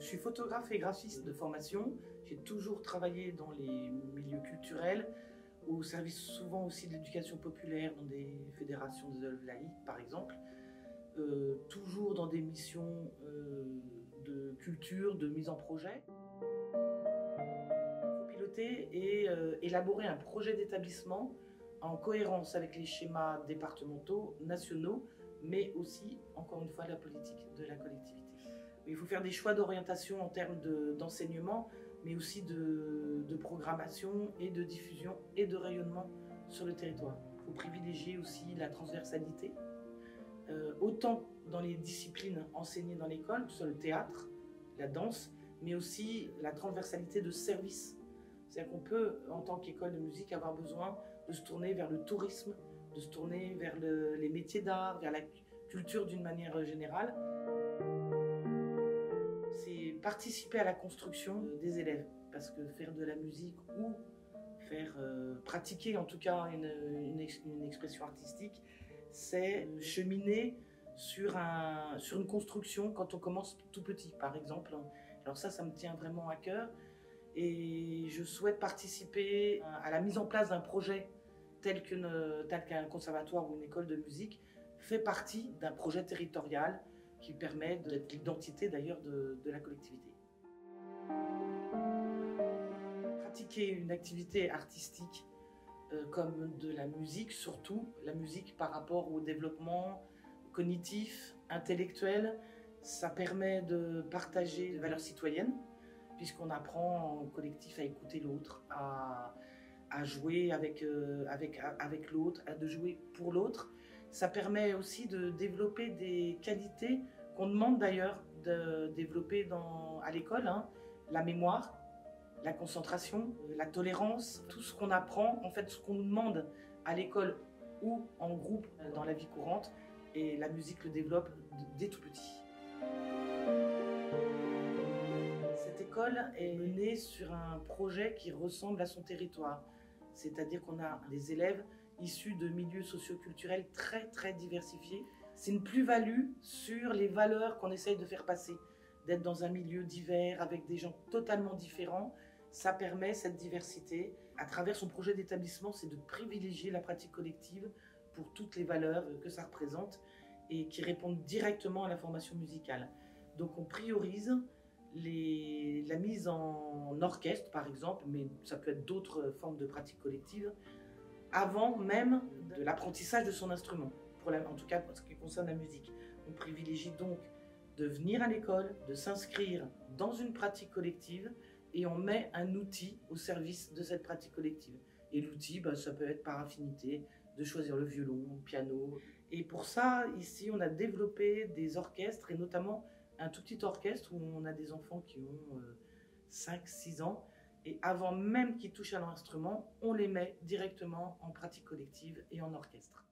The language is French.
suis photographe et graphiste de formation. J'ai toujours travaillé dans les milieux culturels, au service souvent aussi de l'éducation populaire, dans des fédérations des œuvres laïques par exemple. Toujours dans des missions de culture, de mise en projet. Il faut piloter et élaborer un projet d'établissement en cohérence avec les schémas départementaux, nationaux, mais aussi, encore une fois, la politique de la collectivité. Il faut faire des choix d'orientation en termes d'enseignement, mais aussi de programmation et de diffusion et de rayonnement sur le territoire. Il faut privilégier aussi la transversalité, autant dans les disciplines enseignées dans l'école, que ce soit le théâtre, la danse, mais aussi la transversalité de service. C'est-à-dire qu'on peut, en tant qu'école de musique, avoir besoin de se tourner vers le tourisme, de se tourner vers les métiers d'art, vers la culture d'une manière générale. C'est participer à la construction des élèves, parce que faire de la musique ou faire pratiquer en tout cas une expression artistique, c'est cheminer sur une construction quand on commence tout petit, par exemple. Alors ça me tient vraiment à cœur. Et je souhaite participer à la mise en place d'un projet tel qu'un conservatoire ou une école de musique fait partie d'un projet territorial qui permet d'être l'identité d'ailleurs de la collectivité. Pratiquer une activité artistique comme de la musique, surtout la musique par rapport au développement cognitif, intellectuel, ça permet de partager des valeurs citoyennes, puisqu'on apprend en collectif à écouter l'autre, à jouer avec l'autre, de jouer pour l'autre. Ça permet aussi de développer des qualités qu'on demande d'ailleurs de développer à l'école, hein. La mémoire, la concentration, la tolérance, tout ce qu'on apprend, en fait ce qu'on nous demande à l'école ou en groupe dans la vie courante, et la musique le développe dès tout petit. Cette école est menée sur un projet qui ressemble à son territoire. C'est-à-dire qu'on a des élèves issus de milieux socio-culturels très diversifiés. C'est une plus-value sur les valeurs qu'on essaye de faire passer. D'être dans un milieu divers avec des gens totalement différents, ça permet cette diversité. À travers son projet d'établissement, c'est de privilégier la pratique collective pour toutes les valeurs que ça représente et qui répondent directement à la formation musicale. Donc on priorise la mise en orchestre, par exemple, mais ça peut être d'autres formes de pratique collective, avant même de l'apprentissage de son instrument, en tout cas pour ce qui concerne la musique. On privilégie donc de venir à l'école, de s'inscrire dans une pratique collective, et on met un outil au service de cette pratique collective. Et l'outil, ça peut être par affinité, de choisir le violon, le piano. Et pour ça, ici, on a développé des orchestres, et notamment un tout petit orchestre où on a des enfants qui ont 5-6 ans. Et avant même qu'ils touchent à l'instrument, on les met directement en pratique collective et en orchestre.